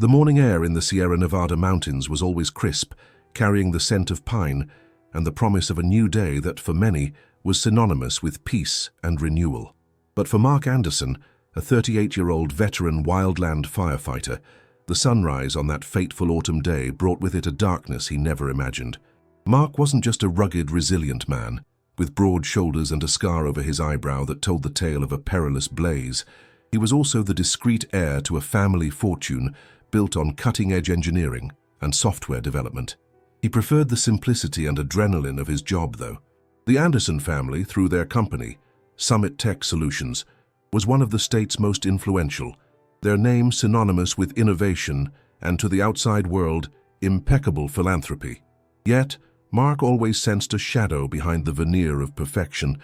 The morning air in the Sierra Nevada mountains was always crisp, carrying the scent of pine and the promise of a new day that, for many, was synonymous with peace and renewal. But for Mark Anderson, a 38-year-old veteran wildland firefighter, the sunrise on that fateful autumn day brought with it a darkness he never imagined. Mark wasn't just a rugged, resilient man, with broad shoulders and a scar over his eyebrow that told the tale of a perilous blaze. He was also the discreet heir to a family fortune built on cutting-edge engineering and software development. He preferred the simplicity and adrenaline of his job, though. The Anderson family, through their company, Summit Tech Solutions, was one of the state's most influential, their name synonymous with innovation and, to the outside world, impeccable philanthropy. Yet, Mark always sensed a shadow behind the veneer of perfection,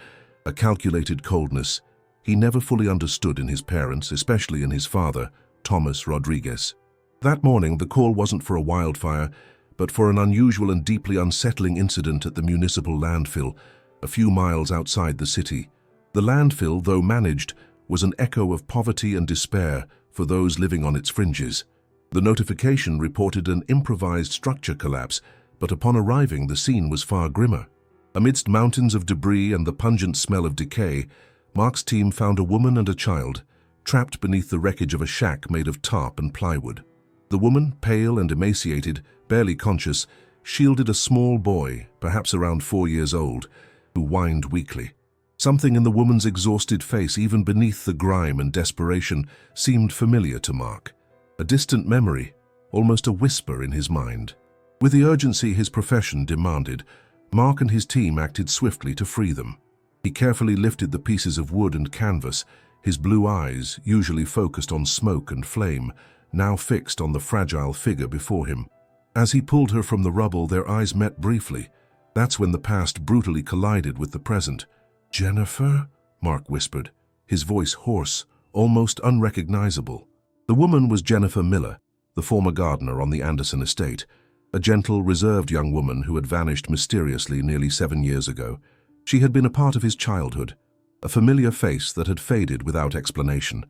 a calculated coldness he never fully understood in his parents, especially in his father, Thomas Rodriguez. That morning, the call wasn't for a wildfire, but for an unusual and deeply unsettling incident at the municipal landfill, a few miles outside the city. The landfill, though managed, was an echo of poverty and despair for those living on its fringes. The notification reported an improvised structure collapse, but upon arriving, the scene was far grimmer. Amidst mountains of debris and the pungent smell of decay, Mark's team found a woman and a child, trapped beneath the wreckage of a shack made of tarp and plywood. The woman, pale and emaciated, barely conscious, shielded a small boy, perhaps around 4 years old, who whined weakly. Something in the woman's exhausted face, even beneath the grime and desperation, seemed familiar to Mark. A distant memory, almost a whisper in his mind. With the urgency his profession demanded, Mark and his team acted swiftly to free them. He carefully lifted the pieces of wood and canvas, his blue eyes, usually focused on smoke and flame, now fixed on the fragile figure before him. As he pulled her from the rubble, their eyes met briefly. That's when the past brutally collided with the present. "Jennifer?" Mark whispered, his voice hoarse, almost unrecognizable. The woman was Jennifer Miller, the former gardener on the Anderson estate, a gentle, reserved young woman who had vanished mysteriously nearly 7 years ago. She had been a part of his childhood, a familiar face that had faded without explanation.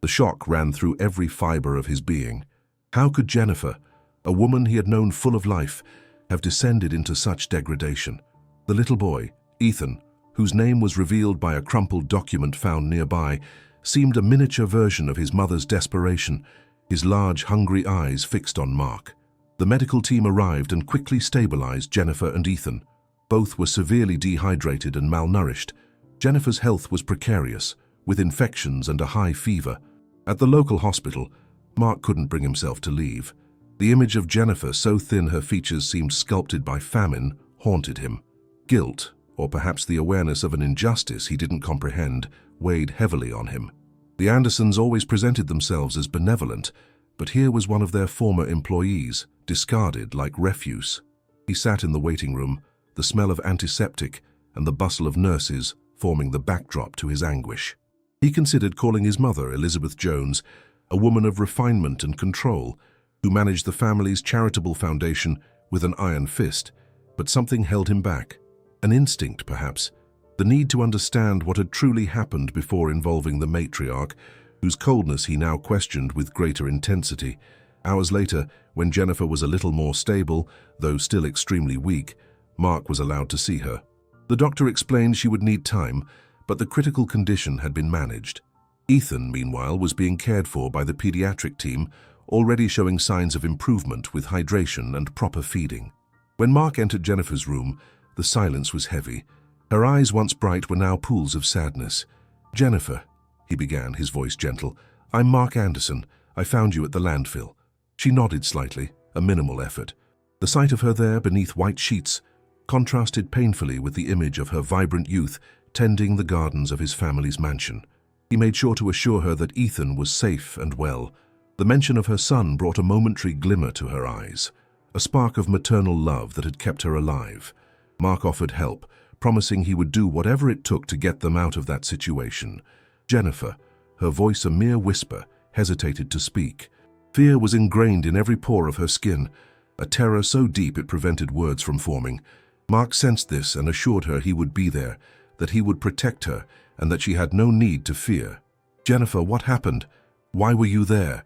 The shock ran through every fiber of his being. How could Jennifer, a woman he had known full of life, have descended into such degradation? The little boy, Ethan, whose name was revealed by a crumpled document found nearby, seemed a miniature version of his mother's desperation, his large, hungry eyes fixed on Mark. The medical team arrived and quickly stabilized Jennifer and Ethan. Both were severely dehydrated and malnourished. Jennifer's health was precarious, with infections and a high fever. At the local hospital, Mark couldn't bring himself to leave. The image of Jennifer, so thin her features seemed sculpted by famine, haunted him. Guilt, or perhaps the awareness of an injustice he didn't comprehend, weighed heavily on him. The Andersons always presented themselves as benevolent, but here was one of their former employees, discarded like refuse. He sat in the waiting room, the smell of antiseptic and the bustle of nurses forming the backdrop to his anguish. He considered calling his mother, Elizabeth Jones, a woman of refinement and control, who managed the family's charitable foundation with an iron fist, but something held him back. An instinct, perhaps, the need to understand what had truly happened before involving the matriarch, whose coldness he now questioned with greater intensity. Hours later, when Jennifer was a little more stable, though still extremely weak, Mark was allowed to see her. The doctor explained she would need time, but the critical condition had been managed. Ethan, meanwhile, was being cared for by the pediatric team, already showing signs of improvement with hydration and proper feeding. When Mark entered Jennifer's room, the silence was heavy. Her eyes, once bright, were now pools of sadness. "Jennifer," he began, his voice gentle, "I'm Mark Anderson. I found you at the landfill." She nodded slightly, a minimal effort. The sight of her there beneath white sheets contrasted painfully with the image of her vibrant youth tending the gardens of his family's mansion. He made sure to assure her that Ethan was safe and well. The mention of her son brought a momentary glimmer to her eyes, a spark of maternal love that had kept her alive. Mark offered help, promising he would do whatever it took to get them out of that situation. Jennifer, her voice a mere whisper, hesitated to speak. Fear was ingrained in every pore of her skin, a terror so deep it prevented words from forming. Mark sensed this and assured her he would be there, that he would protect her, and that she had no need to fear. "Jennifer, what happened? Why were you there?"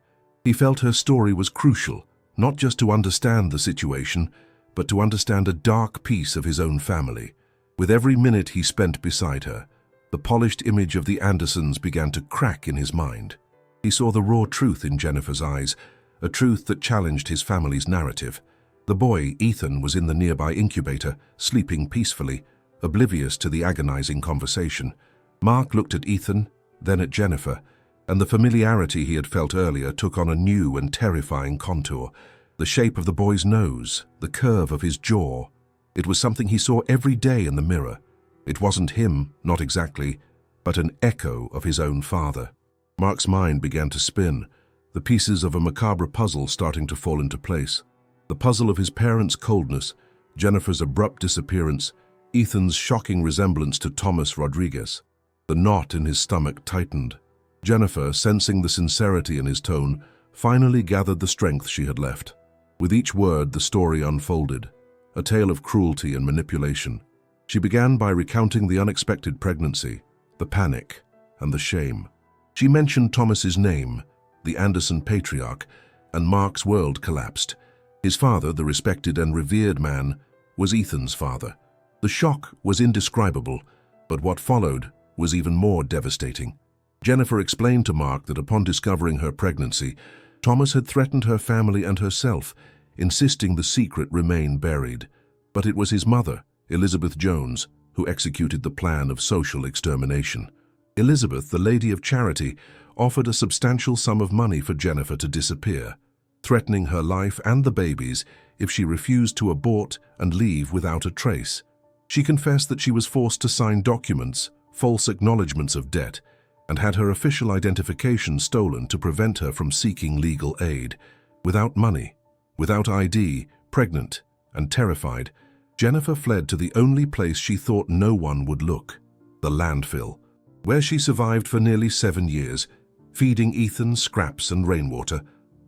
He felt her story was crucial, not just to understand the situation, but to understand a dark piece of his own family. With every minute he spent beside her, the polished image of the Andersons began to crack in his mind. He saw the raw truth in Jennifer's eyes, a truth that challenged his family's narrative. The boy, Ethan, was in the nearby incubator, sleeping peacefully, oblivious to the agonizing conversation. Mark looked at Ethan, then at Jennifer, and the familiarity he had felt earlier took on a new and terrifying contour. The shape of the boy's nose, the curve of his jaw. It was something he saw every day in the mirror. It wasn't him, not exactly, but an echo of his own father. Mark's mind began to spin, the pieces of a macabre puzzle starting to fall into place. The puzzle of his parents' coldness, Jennifer's abrupt disappearance, Ethan's shocking resemblance to Thomas Rodriguez. The knot in his stomach tightened. Jennifer, sensing the sincerity in his tone, finally gathered the strength she had left. With each word, the story unfolded, a tale of cruelty and manipulation. She began by recounting the unexpected pregnancy, the panic, and the shame. She mentioned Thomas's name, the Anderson patriarch, and Mark's world collapsed. His father, the respected and revered man, was Ethan's father. The shock was indescribable, but what followed was even more devastating. Jennifer explained to Mark that upon discovering her pregnancy, Thomas had threatened her family and herself, insisting the secret remain buried. But it was his mother, Elizabeth Jones, who executed the plan of social extermination. Elizabeth, the Lady of Charity, offered a substantial sum of money for Jennifer to disappear, threatening her life and the baby's if she refused to abort and leave without a trace. She confessed that she was forced to sign documents, false acknowledgments of debt, and had her official identification stolen to prevent her from seeking legal aid. Without money, without ID, pregnant, and terrified, Jennifer fled to the only place she thought no one would look, the landfill, where she survived for nearly 7 years, feeding Ethan scraps and rainwater.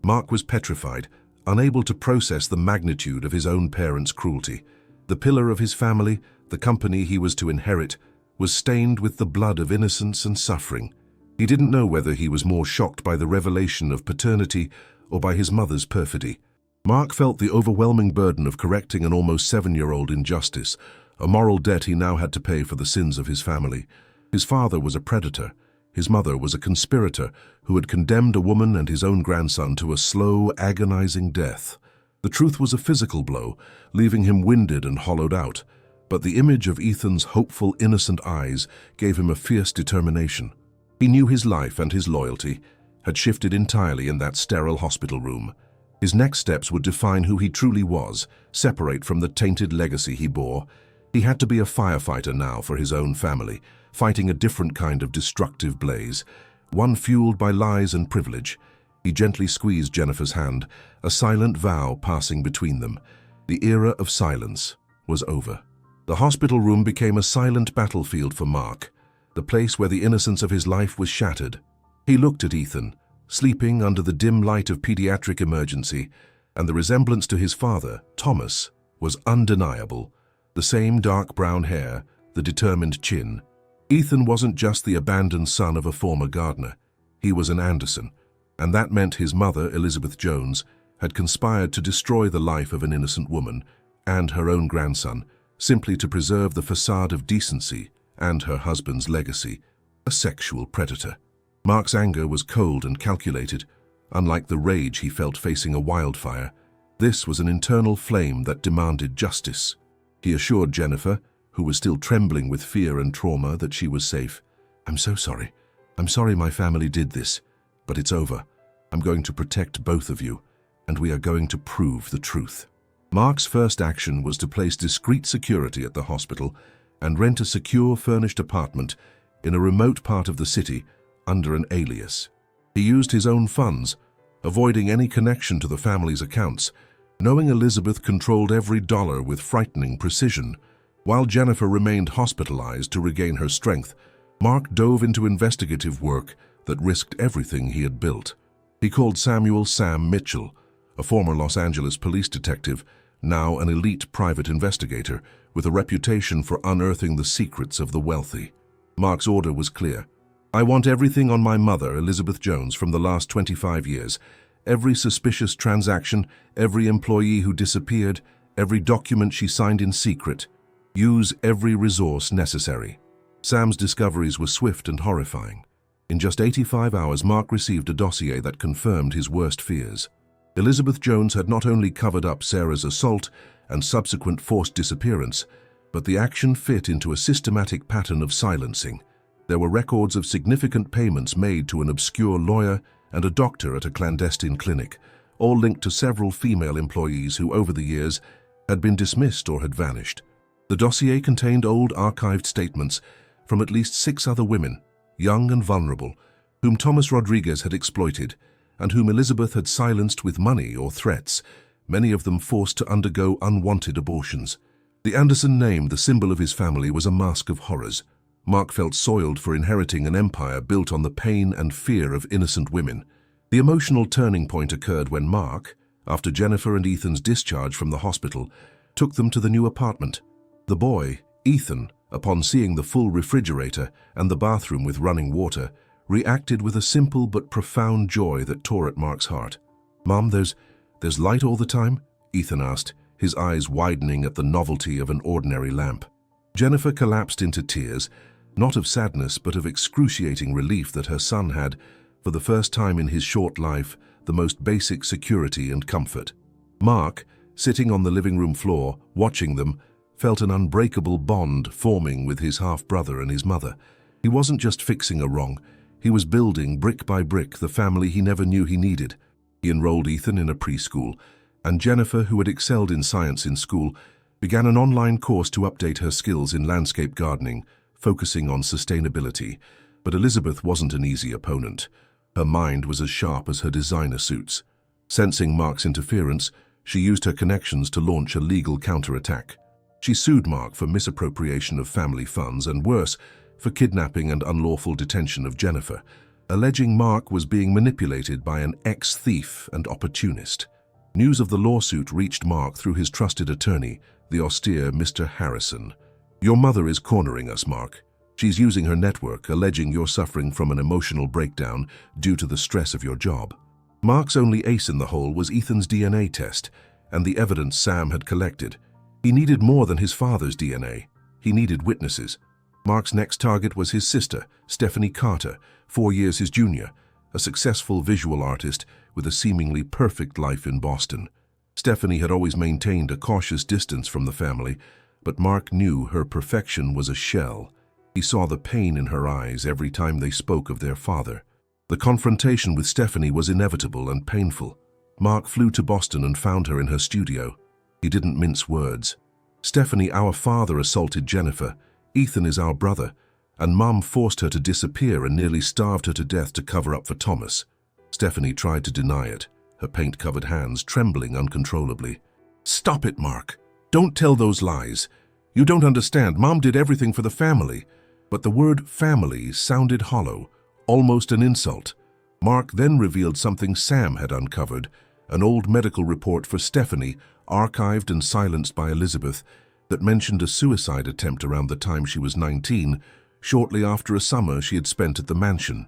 Mark was petrified, unable to process the magnitude of his own parents' cruelty. The pillar of his family, the company he was to inherit, was stained with the blood of innocence and suffering. He didn't know whether he was more shocked by the revelation of paternity or by his mother's perfidy. Mark felt the overwhelming burden of correcting an almost 7-year-old injustice, a moral debt he now had to pay for the sins of his family. His father was a predator. His mother was a conspirator who had condemned a woman and his own grandson to a slow, agonizing death. The truth was a physical blow, leaving him winded and hollowed out. But the image of Ethan's hopeful, innocent eyes gave him a fierce determination. He knew his life and his loyalty had shifted entirely in that sterile hospital room. His next steps would define who he truly was, separate from the tainted legacy he bore. He had to be a firefighter now for his own family, fighting a different kind of destructive blaze, one fueled by lies and privilege. He gently squeezed Jennifer's hand, a silent vow passing between them. The era of silence was over. The hospital room became a silent battlefield for Mark, the place where the innocence of his life was shattered. He looked at Ethan, sleeping under the dim light of pediatric emergency, and the resemblance to his father, Thomas, was undeniable. The same dark brown hair, the determined chin. Ethan wasn't just the abandoned son of a former gardener. He was an Anderson, and that meant his mother, Elizabeth Jones, had conspired to destroy the life of an innocent woman and her own grandson, simply to preserve the facade of decency and her husband's legacy, a sexual predator. Mark's anger was cold and calculated. Unlike the rage he felt facing a wildfire, this was an internal flame that demanded justice. He assured Jennifer, who was still trembling with fear and trauma, that she was safe. "I'm so sorry. I'm sorry my family did this, but it's over. I'm going to protect both of you, and we are going to prove the truth." Mark's first action was to place discreet security at the hospital and rent a secure furnished apartment in a remote part of the city under an alias. He used his own funds, avoiding any connection to the family's accounts, knowing Elizabeth controlled every dollar with frightening precision. While Jennifer remained hospitalized to regain her strength, Mark dove into investigative work that risked everything he had built. He called Samuel "Sam" Mitchell, a former Los Angeles police detective, now an elite private investigator with a reputation for unearthing the secrets of the wealthy. Mark's order was clear. "I want everything on my mother, Elizabeth Jones, from the last 25 years. every suspicious transaction, every employee who disappeared, every document she signed in secret. Use every resource necessary. Sam's discoveries were swift and horrifying. In just 85 hours, Mark received a dossier that confirmed his worst fears. Elizabeth Jones had not only covered up Sarah's assault and subsequent forced disappearance, but the action fit into a systematic pattern of silencing. There were records of significant payments made to an obscure lawyer and a doctor at a clandestine clinic, all linked to several female employees who, over the years, had been dismissed or had vanished. The dossier contained old archived statements from at least 6 other women, young and vulnerable, whom Thomas Rodriguez had exploited and whom Elizabeth had silenced with money or threats, many of them forced to undergo unwanted abortions. The Anderson name, the symbol of his family, was a mask of horrors. Mark felt soiled for inheriting an empire built on the pain and fear of innocent women. The emotional turning point occurred when Mark, after Jennifer and Ethan's discharge from the hospital, took them to the new apartment. The boy, Ethan, upon seeing the full refrigerator and the bathroom with running water, reacted with a simple but profound joy that tore at Mark's heart. "Mom, there's light all the time?" Ethan asked, his eyes widening at the novelty of an ordinary lamp. Jennifer collapsed into tears, not of sadness but of excruciating relief that her son had, for the first time in his short life, the most basic security and comfort. Mark, sitting on the living room floor, watching them, felt an unbreakable bond forming with his half-brother and his mother. He wasn't just fixing a wrong, he was building, brick by brick, the family he never knew he needed. He enrolled Ethan in a preschool, and Jennifer, who had excelled in science in school, began an online course to update her skills in landscape gardening, focusing on sustainability. But Elizabeth wasn't an easy opponent. Her mind was as sharp as her designer suits. Sensing Mark's interference, she used her connections to launch a legal counterattack. She sued Mark for misappropriation of family funds and, worse, for kidnapping and unlawful detention of Jennifer, alleging Mark was being manipulated by an ex-thief and opportunist. News of the lawsuit reached Mark through his trusted attorney, the austere Mr. Harrison. "Your mother is cornering us, Mark. She's using her network, alleging you're suffering from an emotional breakdown due to the stress of your job." Mark's only ace in the hole was Ethan's DNA test and the evidence Sam had collected. He needed more than his father's DNA. He needed witnesses. Mark's next target was his sister, Stephanie Carter, 4 years his junior, a successful visual artist with a seemingly perfect life in Boston. Stephanie had always maintained a cautious distance from the family, but Mark knew her perfection was a shell. He saw the pain in her eyes every time they spoke of their father. The confrontation with Stephanie was inevitable and painful. Mark flew to Boston and found her in her studio. He didn't mince words. "Stephanie, our father assaulted Jennifer. Ethan is our brother, and Mom forced her to disappear and nearly starved her to death to cover up for Thomas." Stephanie tried to deny it, her paint-covered hands trembling uncontrollably. "Stop it, Mark. Don't tell those lies. You don't understand. Mom did everything for the family." But the word family sounded hollow, almost an insult. Mark then revealed something Sam had uncovered, an old medical report for Stephanie, archived and silenced by Elizabeth, that mentioned a suicide attempt around the time she was 19, shortly after a summer she had spent at the mansion.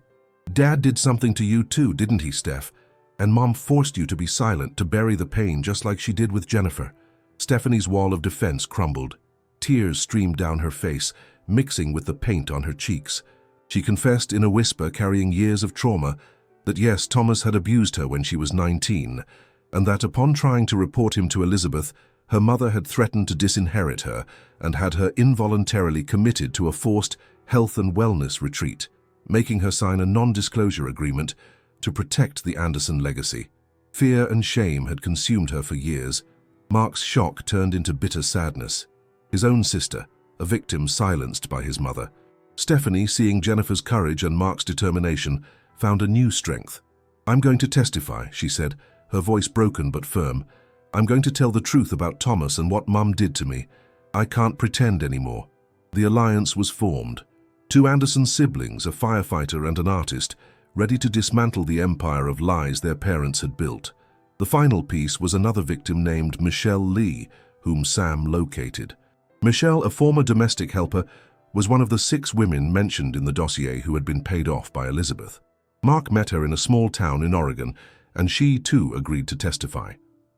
"Dad did something to you too, didn't he, Steph? And Mom forced you to be silent, to bury the pain, just like she did with Jennifer." Stephanie's wall of defense crumbled. Tears streamed down her face, mixing with the paint on her cheeks. She confessed in a whisper, carrying years of trauma, that yes, Thomas had abused her when she was 19, and that upon trying to report him to Elizabeth, her mother had threatened to disinherit her and had her involuntarily committed to a forced health and wellness retreat, making her sign a non-disclosure agreement to protect the Anderson legacy. Fear and shame had consumed her for years. Mark's shock turned into bitter sadness. His own sister, a victim silenced by his mother. Stephanie, seeing Jennifer's courage and Mark's determination, found a new strength. "I'm going to testify," she said, her voice broken but firm. "I'm going to tell the truth about Thomas and what Mum did to me. I can't pretend anymore." The alliance was formed. 2 Anderson siblings, a firefighter and an artist, ready to dismantle the empire of lies their parents had built. The final piece was another victim named Michelle Lee, whom Sam located. Michelle, a former domestic helper, was one of the 6 women mentioned in the dossier who had been paid off by Elizabeth. Mark met her in a small town in Oregon and she too agreed to testify.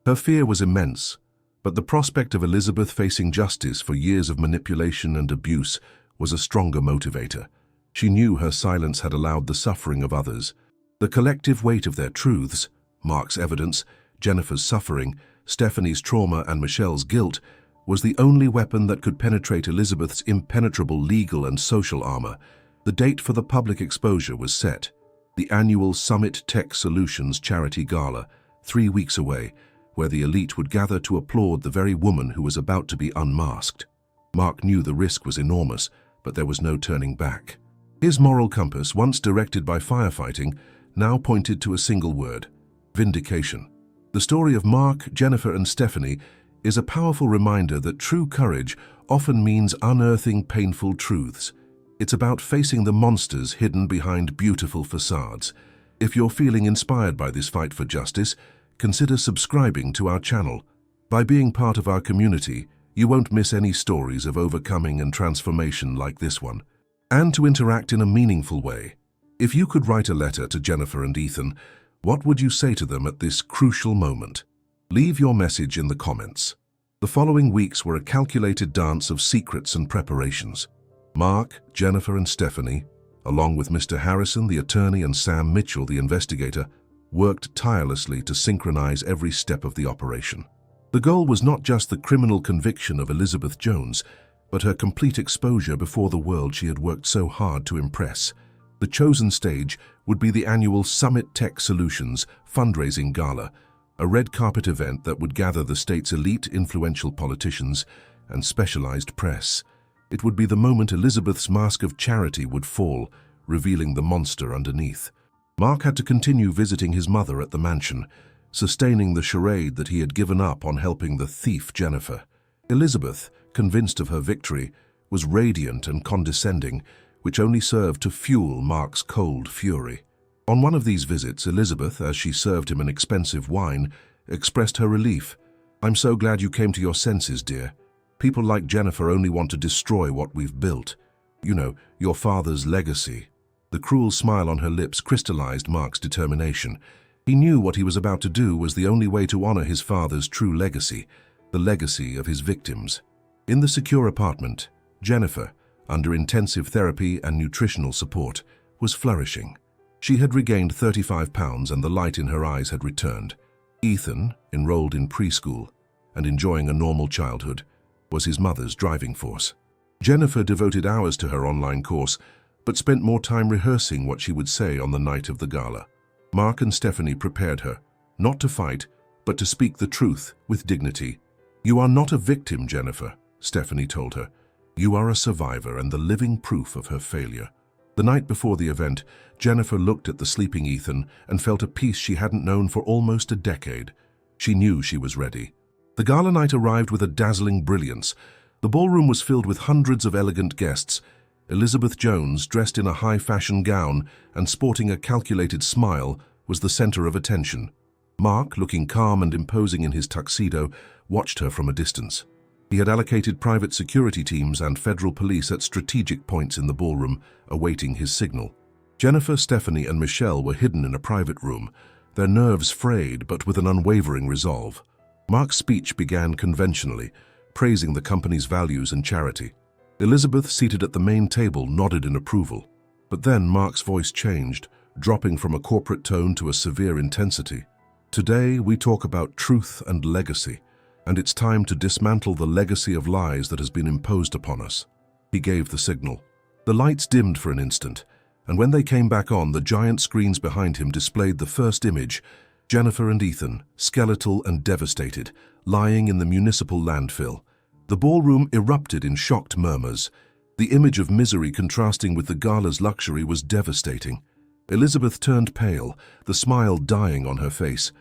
Her fear was immense, but the prospect of Elizabeth facing justice for years of manipulation and abuse was a stronger motivator. She knew her silence had allowed the suffering of others. The collective weight of their truths, Mark's evidence, Jennifer's suffering, Stephanie's trauma and Michelle's guilt, was the only weapon that could penetrate Elizabeth's impenetrable legal and social armor. The date for the public exposure was set. The annual Summit Tech Solutions charity gala, 3 weeks away, where the elite would gather to applaud the very woman who was about to be unmasked. Mark knew the risk was enormous, but there was no turning back. His moral compass, once directed by firefighting, now pointed to a single word: vindication. The story of Mark, Jennifer, and Stephanie is a powerful reminder that true courage often means unearthing painful truths. It's about facing the monsters hidden behind beautiful facades. If you're feeling inspired by this fight for justice, consider subscribing to our channel. By being part of our community, you won't miss any stories of overcoming and transformation like this one. And to interact in a meaningful way. If you could write a letter to Jennifer and Ethan, what would you say to them at this crucial moment? Leave your message in the comments. The following weeks were a calculated dance of secrets and preparations. Mark, Jennifer, and Stephanie, along with Mr. Harrison, the attorney, and Sam Mitchell, the investigator, worked tirelessly to synchronize every step of the operation. The goal was not just the criminal conviction of Elizabeth Jones, but her complete exposure before the world she had worked so hard to impress. The chosen stage would be the annual Summit Tech Solutions fundraising gala, a red carpet event that would gather the state's elite influential politicians and specialized press. It would be the moment Elizabeth's mask of charity would fall, revealing the monster underneath. Mark had to continue visiting his mother at the mansion, sustaining the charade that he had given up on helping the thief Jennifer. Elizabeth, convinced of her victory, was radiant and condescending, which only served to fuel Mark's cold fury. On one of these visits, Elizabeth, as she served him an expensive wine, expressed her relief. "I'm so glad you came to your senses, dear. People like Jennifer only want to destroy what we've built. You know, your father's legacy." The cruel smile on her lips crystallized Mark's determination. He knew what he was about to do was the only way to honor his father's true legacy, the legacy of his victims. In the secure apartment, Jennifer, under intensive therapy and nutritional support, was flourishing. She had regained 35 pounds and the light in her eyes had returned. Ethan, enrolled in preschool and enjoying a normal childhood, was his mother's driving force. Jennifer devoted hours to her online course, but spent more time rehearsing what she would say on the night of the gala. Mark and Stephanie prepared her, not to fight, but to speak the truth with dignity. "You are not a victim, Jennifer," Stephanie told her. "You are a survivor and the living proof of her failure." The night before the event, Jennifer looked at the sleeping Ethan and felt a peace she hadn't known for almost a decade. She knew she was ready. The gala night arrived with a dazzling brilliance. The ballroom was filled with hundreds of elegant guests. Elizabeth Jones, dressed in a high-fashion gown and sporting a calculated smile, was the center of attention. Mark, looking calm and imposing in his tuxedo, watched her from a distance. He had allocated private security teams and federal police at strategic points in the ballroom, awaiting his signal. Jennifer, Stephanie, and Michelle were hidden in a private room, their nerves frayed but with an unwavering resolve. Mark's speech began conventionally, praising the company's values and charity. Elizabeth, seated at the main table, nodded in approval. But then Mark's voice changed, dropping from a corporate tone to a severe intensity. "Today we talk about truth and legacy, and it's time to dismantle the legacy of lies that has been imposed upon us." He gave the signal. The lights dimmed for an instant, and when they came back on, the giant screens behind him displayed the first image: Jennifer and Ethan, skeletal and devastated, lying in the municipal landfill. The ballroom erupted in shocked murmurs. The image of misery contrasting with the gala's luxury was devastating. Elizabeth turned pale, the smile dying on her face.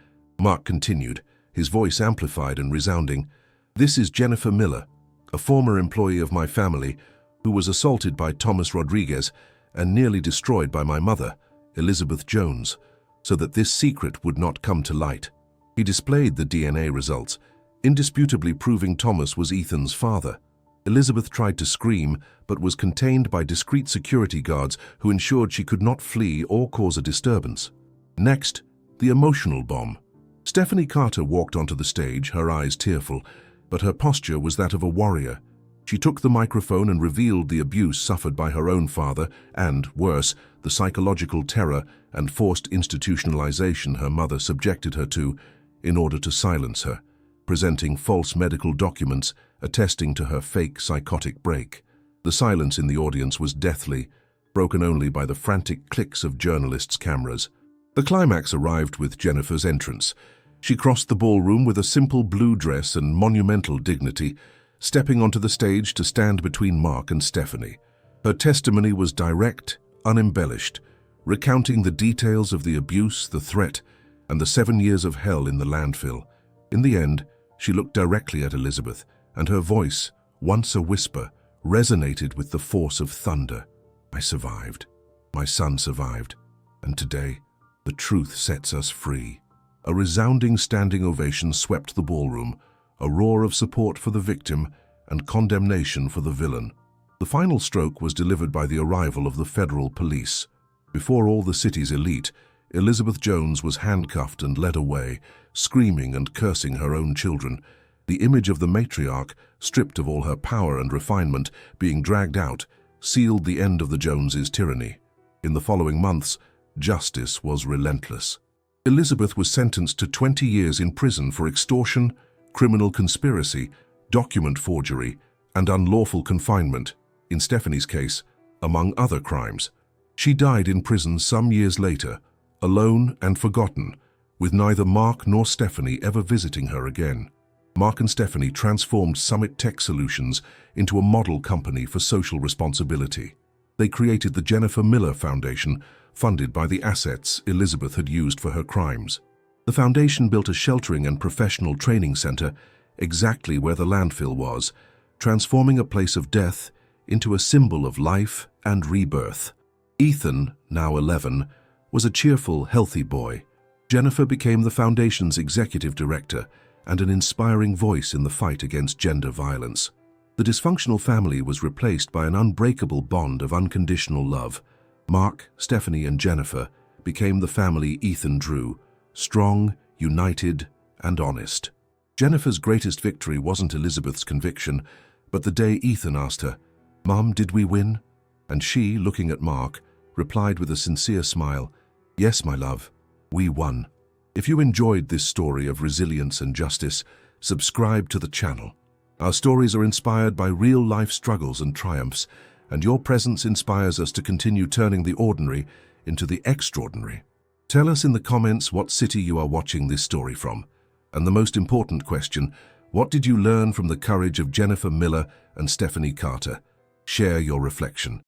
Mark continued, his voice amplified and resounding. "This is Jennifer Miller, a former employee of my family, who was assaulted by Thomas Rodriguez and nearly destroyed by my mother, Elizabeth Jones, so that this secret would not come to light." He displayed the DNA results, indisputably proving Thomas was Ethan's father. Elizabeth tried to scream, but was contained by discreet security guards who ensured she could not flee or cause a disturbance. Next, the emotional bomb. Stephanie Carter walked onto the stage, her eyes tearful, but her posture was that of a warrior. She took the microphone and revealed the abuse suffered by her own father and, worse, the psychological terror and forced institutionalization her mother subjected her to in order to silence her, presenting false medical documents attesting to her fake psychotic break. The silence in the audience was deathly, broken only by the frantic clicks of journalists' cameras. The climax arrived with Jennifer's entrance. She crossed the ballroom with a simple blue dress and monumental dignity, stepping onto the stage to stand between Mark and Stephanie. Her testimony was direct, unembellished, recounting the details of the abuse, the threat, and the 7 years of hell in the landfill. In the end, she looked directly at Elizabeth, and her voice, once a whisper, resonated with the force of thunder. I survived. My son survived. And today, the truth sets us free. A resounding standing ovation swept the ballroom, a roar of support for the victim and condemnation for the villain. The final stroke was delivered by the arrival of the federal police. Before all the city's elite, Elizabeth Jones was handcuffed and led away, screaming and cursing her own children. The image of the matriarch, stripped of all her power and refinement, being dragged out, sealed the end of the Joneses' tyranny. In the following months, justice was relentless. Elizabeth was sentenced to 20 years in prison for extortion, criminal conspiracy, document forgery, and unlawful confinement, in Stephanie's case, among other crimes. She died in prison some years later, alone and forgotten, with neither Mark nor Stephanie ever visiting her again. Mark and Stephanie transformed Summit Tech Solutions into a model company for social responsibility. They created the Jennifer Miller Foundation, funded by the assets Elizabeth had used for her crimes. The foundation built a sheltering and professional training center exactly where the landfill was, transforming a place of death into a symbol of life and rebirth. Ethan, now 11, was a cheerful, healthy boy. Jennifer became the foundation's executive director and an inspiring voice in the fight against gender violence. The dysfunctional family was replaced by an unbreakable bond of unconditional love. Mark, Stephanie, and Jennifer became the family Ethan drew, strong, united, and honest. Jennifer's greatest victory wasn't Elizabeth's conviction, but the day Ethan asked her, "Mom, did we win?" And she, looking at Mark, replied with a sincere smile, "Yes, my love, we won." If you enjoyed this story of resilience and justice, subscribe to the channel. Our stories are inspired by real-life struggles and triumphs, and your presence inspires us to continue turning the ordinary into the extraordinary. Tell us in the comments what city you are watching this story from. And the most important question, what did you learn from the courage of Jennifer Miller and Stephanie Carter? Share your reflection.